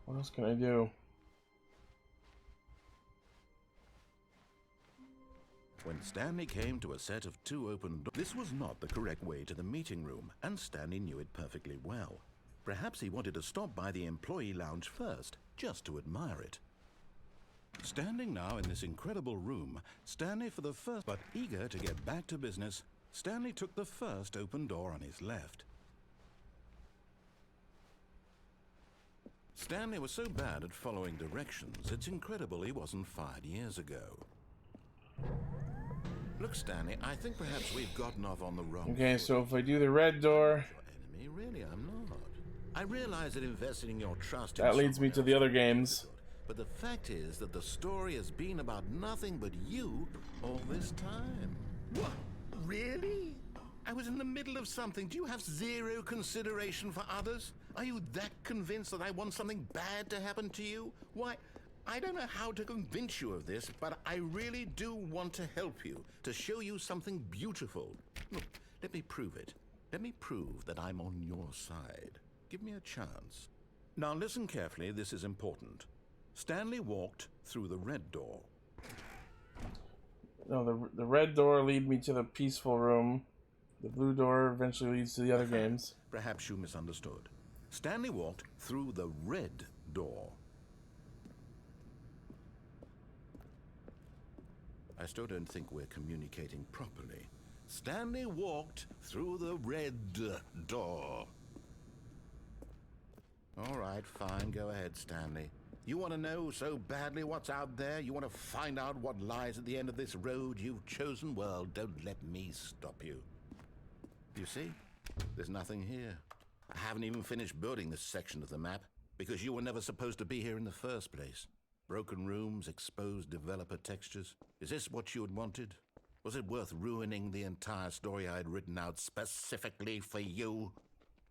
What else can I do? When Stanley came to a set of 2 open doors, this was not the correct way to the meeting room, and Stanley knew it perfectly well. Perhaps he wanted to stop by the employee lounge first, just to admire it. Standing now in this incredible room, Stanley for the first, but eager to get back to business, Stanley took the first open door on his left. Stanley was so bad at following directions, it's incredible he wasn't fired years ago. Look, Stanley, I think perhaps we've gotten off on the wrong Okay, foot. so if I do the red door, Your enemy, really, I'm not. I realize that investing your trust in that leads me someone to the else other is games. difficult, but the fact is that the story has been about nothing but you all this time. What? Really? I was in the middle of something. Do you have zero consideration for others? Are you that convinced that I want something bad to happen to you? Why, I don't know how to convince you of this, but I really do want to help you, to show you something beautiful. Look, let me prove it. Let me prove that I'm on your side. Give me a chance. Now listen carefully, this is important. Stanley walked through the red door. No, the red door lead me to the peaceful room. The blue door eventually leads to the other games. Perhaps you misunderstood. Stanley walked through the red door. I still don't think we're communicating properly. Stanley walked through the red door. All right, fine. Go ahead, Stanley. You want to know so badly what's out there? You want to find out what lies at the end of this road you've chosen? Well, don't let me stop you. You see? There's nothing here. I haven't even finished building this section of the map because you were never supposed to be here in the first place. Broken rooms, exposed developer textures. Is this what you had wanted? Was it worth ruining the entire story I had written out specifically for you?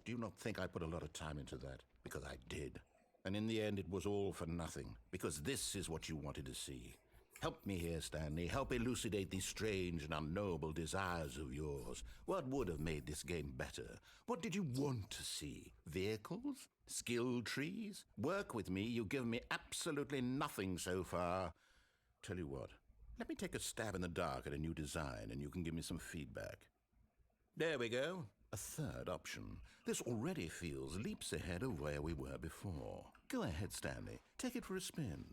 Do you not think I put a lot of time into that? Because I did. And in the end, it was all for nothing. Because this is what you wanted to see. Help me here, Stanley. Help elucidate these strange and unknowable desires of yours. What would have made this game better? What did you want to see? Vehicles? Skill trees? Work with me. You've given me absolutely nothing so far. Tell you what. Let me take a stab in the dark at a new design, and you can give me some feedback. There we go. A third option. This already feels leaps ahead of where we were before. Go ahead, Stanley. Take it for a spin.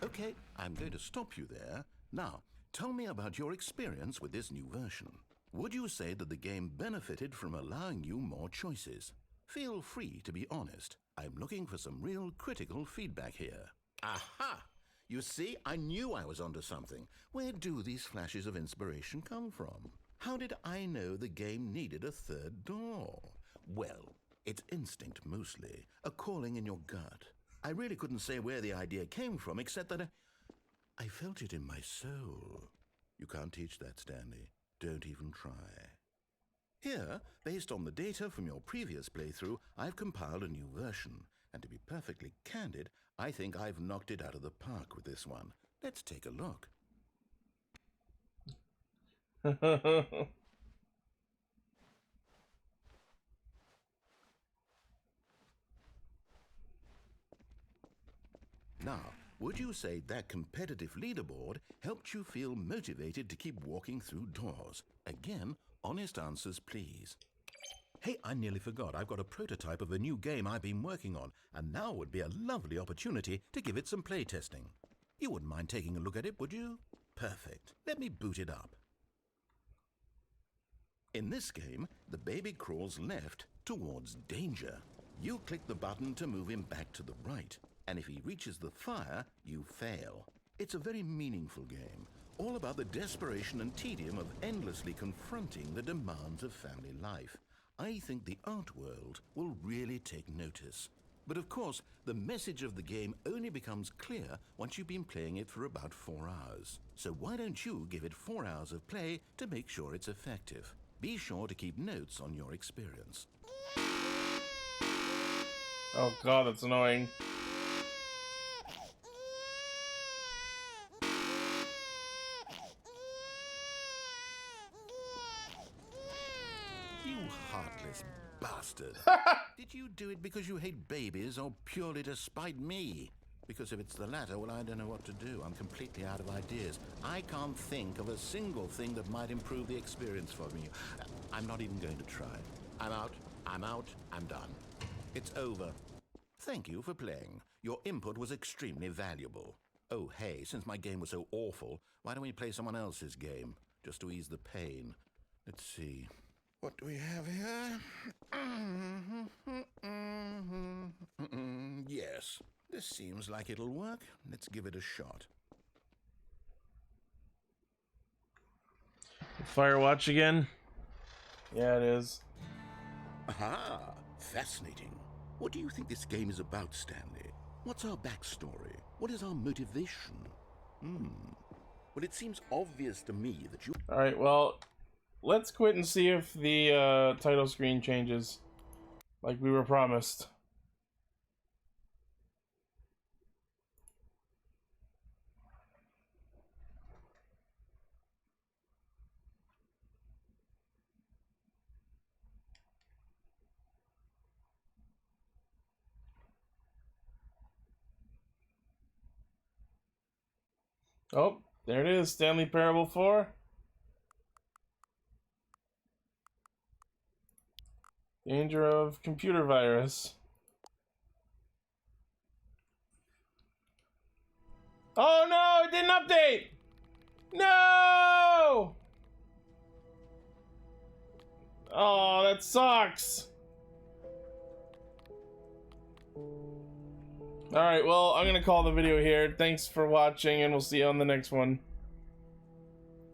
Okay, I'm going to stop you there. Now, tell me about your experience with this new version. Would you say that the game benefited from allowing you more choices? Feel free to be honest. I'm looking for some real critical feedback here. Aha! You see, I knew I was onto something. Where do these flashes of inspiration come from? How did I know the game needed a third door? Well, it's instinct mostly, a calling in your gut. I really couldn't say where the idea came from, except that I felt it in my soul. You can't teach that, Stanley. Don't even try. Here, based on the data from your previous playthrough, I've compiled a new version. And to be perfectly candid, I think I've knocked it out of the park with this one. Let's take a look. Now, would you say that competitive leaderboard helped you feel motivated to keep walking through doors? Again, honest answers, please. Hey, I nearly forgot. I've got a prototype of a new game I've been working on, and now would be a lovely opportunity to give it some playtesting. You wouldn't mind taking a look at it, would you? Perfect. Let me boot it up. In this game, the baby crawls left towards danger. You click the button to move him back to the right, and if he reaches the fire, you fail. It's a very meaningful game, all about the desperation and tedium of endlessly confronting the demands of family life. I think the art world will really take notice. But of course, the message of the game only becomes clear once you've been playing it for about 4 hours. So why don't you give it 4 hours of play to make sure it's effective? Be sure to keep notes on your experience. Oh god, that's annoying. You heartless bastard. Did you do it because you hate babies or purely to spite me? Because if it's the latter, well, I don't know what to do. I'm completely out of ideas. I can't think of a single thing that might improve the experience for me. I'm not even going to try. I'm out, I'm done. It's over. Thank you for playing. Your input was extremely valuable. Oh, hey, since my game was so awful, why don't we play someone else's game? Just to ease the pain. Let's see. What do we have here? Yes, this seems like it'll work. Let's give it a shot. Firewatch again? Yeah, it is. Aha! Fascinating. What do you think this game is about, Stanley? What's our backstory? What is our motivation? Well, it seems obvious to me that you... Alright, well, let's quit and see if the title screen changes. Like we were promised. Oh, there it is, Stanley Parable 4. Danger of computer virus. Oh no, it didn't update! No! Oh, that sucks. Alright, well, I'm gonna call the video here. Thanks for watching, and we'll see you on the next one.